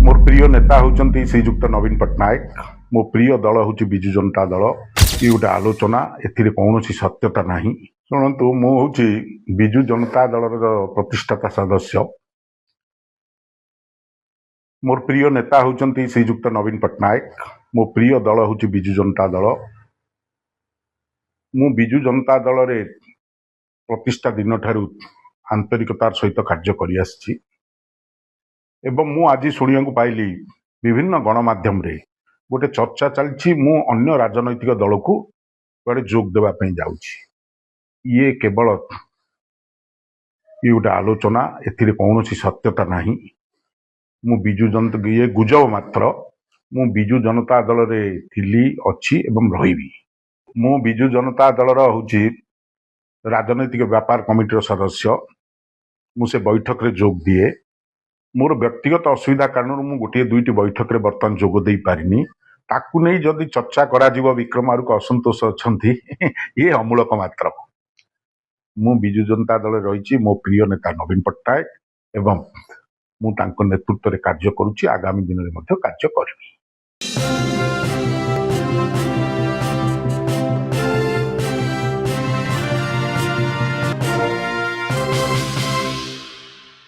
मोर प्रिय नेता होउचंती श्रीजुक्त नवीन पट्टनायक। मो प्रिय दल होउची बिजु जनता दल। ये गोटे आलोचना एथिरे कौनसी सत्यता नहीं। शुणु मु होउची बिजु जनता दलर प्रतिष्ठाता सदस्य। मोर प्रिय नेता होउचंती श्रीजुक्त नवीन पट्टनायक। मो प्रिय दल होउची बिजु जनता दल। मु बिजु जनता दल रे प्रतिष्ठा दिन ठारू आंतरिकतार सहित कार्य करि आछि एवं मु आज शुणिया पाइली विभिन्न गणमाध्यम रे गोटे चर्चा चलछि मु अन्य राजनैतिक दल को कुआडे जोग देवा पई जाउछि। ये केवल ये गोटे आलोचना एथिरे कौनसी सत्यता नहीं। मु बिजु जनता ये गुजब मात्र। मु बिजु जनता दल रे थिली अछि एवं रहिबी। मु बिजु जनता दल रो होछि राजनैतिक व्यापार कमिटी सदस्य। मु से बैठक रे जोग दिए। मोर व्यक्तिगत असुविधा कारण मु गोटे दुईटी बैठक रे बर्तमान जोग देई पारिनी। ताकू नहीं जदि चर्चा करा जीव विक्रम आरुक असंतोष अछंती ये अमूलक मात्र। मु बिजु जनता दल रही मो प्रिय नेता नवीन पट्टनायक एवं मु तांको नेतृत्व रे कार्य करूची। आगामी दिन रे मध्य कार्य करिबी।